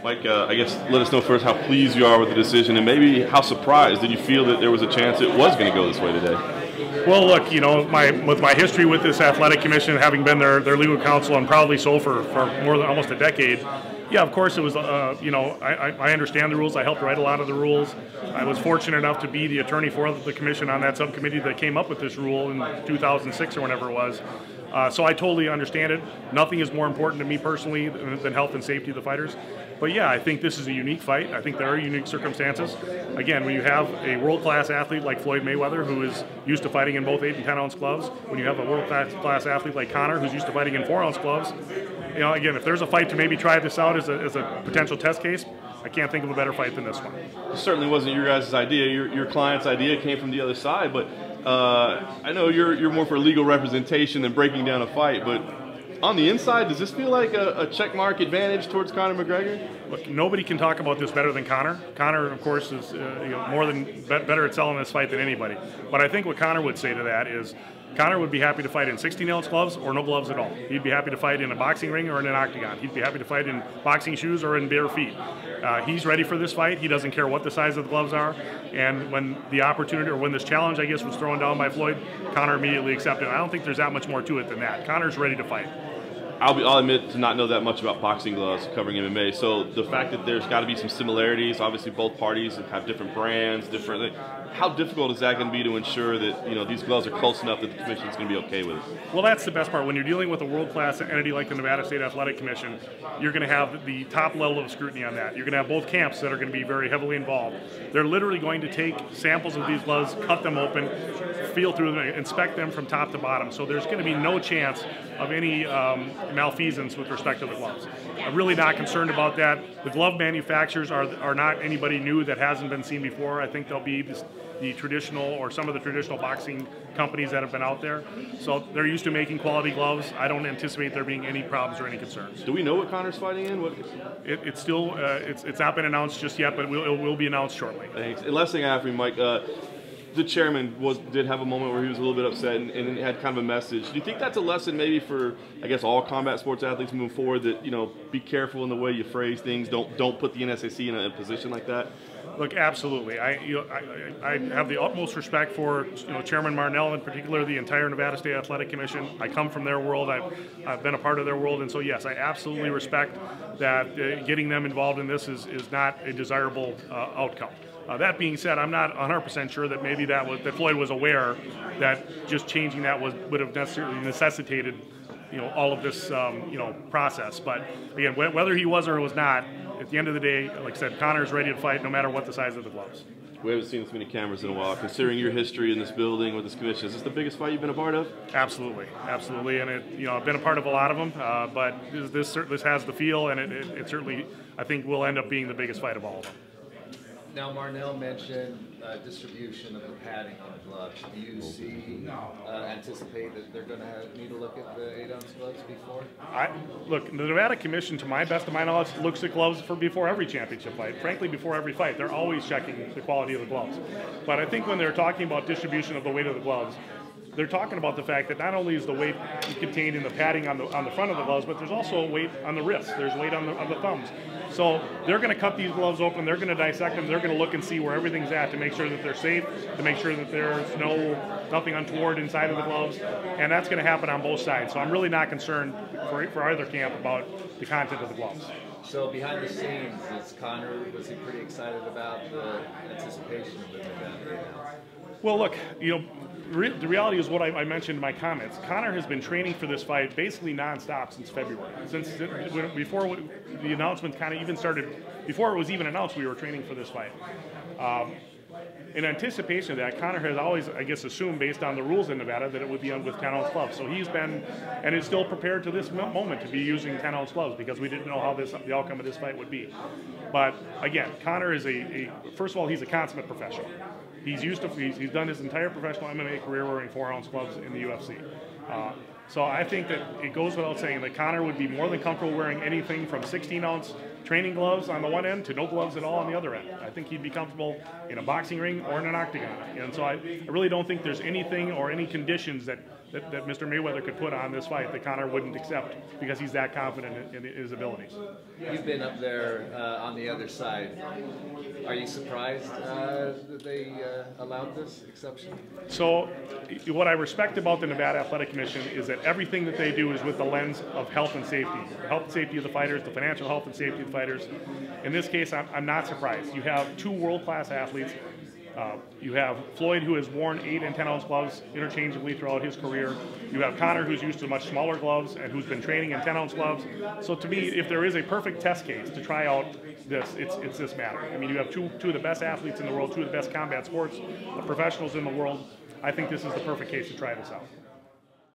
Mike, I guess let us know first how pleased you are with the decision, and maybe how surprised did you feel that there was a chance it was going to go this way today? Well, look, you know, with my history with this athletic commission, having been their legal counsel and probably so for more than almost a decade, yeah, of course it was, you know, I understand the rules. I helped write a lot of the rules. I was fortunate enough to be the attorney for the commission on that subcommittee that came up with this rule in 2006 or whenever it was. So I totally understand it. Nothing is more important to me personally than health and safety of the fighters. But yeah, I think this is a unique fight. I think there are unique circumstances. Again, when you have a world-class athlete like Floyd Mayweather, who is used to fighting in both 8- and 10-ounce gloves, when you have a world-class athlete like Conor, who's used to fighting in 4-ounce gloves, you know, again, if there's a fight to maybe try this out as a potential test case, I can't think of a better fight than this one. It certainly wasn't your guys' idea. Your client's idea came from the other side, but I know you're more for legal representation than breaking down a fight, but on the inside, does this feel like a checkmark advantage towards Conor McGregor? Look, nobody can talk about this better than Conor. Conor, of course, is you know, more than better at selling this fight than anybody. But I think what Conor would say to that is, Conor would be happy to fight in 16-ounce gloves or no gloves at all. He'd be happy to fight in a boxing ring or in an octagon. He'd be happy to fight in boxing shoes or in bare feet. He's ready for this fight. He doesn't care what the size of the gloves are. And when the opportunity, or when this challenge, I guess, was thrown down by Floyd, Conor immediately accepted it. I don't think there's that much more to it than that. Conor's ready to fight. I'll admit to not know that much about boxing gloves covering MMA. So the fact that there's got to be some similarities, obviously both parties have different brands, different. How difficult is that going to be to ensure that, you know, these gloves are close enough that the commission's going to be okay with it? Well, that's the best part. When you're dealing with a world-class entity like the Nevada State Athletic Commission, you're going to have the top level of scrutiny on that. You're going to have both camps that are going to be very heavily involved. They're literally going to take samples of these gloves, cut them open, feel through them, inspect them from top to bottom. So there's going to be no chance of any malfeasance with respect to the gloves. I'm really not concerned about that. The glove manufacturers are not anybody new that hasn't been seen before. I think they'll be the traditional, or some of the traditional boxing companies that have been out there. So they're used to making quality gloves. I don't anticipate there being any problems or any concerns. Do we know what Conor's fighting in? It's still, it's not been announced just yet, but it will be announced shortly. Thanks. And last thing I have for you, Mike, the chairman did have a moment where he was a little bit upset and had kind of a message. Do you think that's a lesson maybe for, I guess, all combat sports athletes moving forward, that, you know, be careful in the way you phrase things, don't put the NSAC in a position like that? Look, absolutely. I have the utmost respect for, you know, Chairman Marnell, in particular, the entire Nevada State Athletic Commission. I come from their world. I've been a part of their world, and so yes, I absolutely respect that getting them involved in this is not a desirable outcome. That being said, I'm not 100% sure that maybe that Floyd was aware that just changing that would have necessarily necessitated, you know, all of this you know, process. But again, whether he was or was not, at the end of the day, like I said, Conor's ready to fight no matter what the size of the gloves. We haven't seen this many cameras in a while. Considering your history in this building with this commission, is this the biggest fight you've been a part of? Absolutely, absolutely, and you know, I've been a part of a lot of them, but this has the feel, and it certainly, I think, will end up being the biggest fight of all of them. Now, Marnell mentioned distribution of the padding on the gloves. Do you anticipate that they're going to need to look at the 8-ounce gloves before? Look, the Nevada Commission, to my best of my knowledge, looks at gloves before every championship fight. Frankly, before every fight, they're always checking the quality of the gloves. But I think when they're talking about distribution of the weight of the gloves, they're talking about the fact that not only is the weight contained in the padding on the front of the gloves, but there's also weight on the wrists. There's weight on the thumbs. So they're going to cut these gloves open. They're going to dissect them. They're going to look and see where everything's at to make sure that they're safe, to make sure that there's nothing untoward inside of the gloves, and that's going to happen on both sides. So I'm really not concerned for either camp about the content of the gloves. So behind the scenes, was he pretty excited about the anticipation of the event? Well, look, you know, the reality is what I mentioned in my comments. Conor has been training for this fight basically nonstop since February. Before the announcement kind of even started, before it was even announced, we were training for this fight. In anticipation of that, Conor has always, I guess, assumed, based on the rules in Nevada, that it would be with 10-ounce gloves. So he's been, and is still prepared to this moment to be using 10-ounce gloves, because we didn't know how the outcome of this fight would be. But again, Conor is first of all, he's a consummate professional. He's done his entire professional MMA career wearing 4-ounce gloves in the UFC. So I think that it goes without saying that Conor would be more than comfortable wearing anything from 16-ounce training gloves on the one end to no gloves at all on the other end. I think he'd be comfortable in a boxing ring or in an octagon. And so I really don't think there's anything or any conditions that that Mr. Mayweather could put on this fight that Conor wouldn't accept because he's that confident in his abilities. You've been up there on the other side. Are you surprised that they allowed this exception? So what I respect about the Nevada Athletic Commission is that everything that they do is with the lens of health and safety. The health and safety of the fighters, the financial health and safety of the fighters. In this case, I'm not surprised. You have two world-class athletes. You have Floyd, who has worn 8 and 10-ounce gloves interchangeably throughout his career. You have Conor, who's used to much smaller gloves and who's been training in 10-ounce gloves. So to me, if there is a perfect test case to try out this, it's this matter. I mean, you have two of the best athletes in the world, two of the best combat sports professionals in the world. I think this is the perfect case to try this out.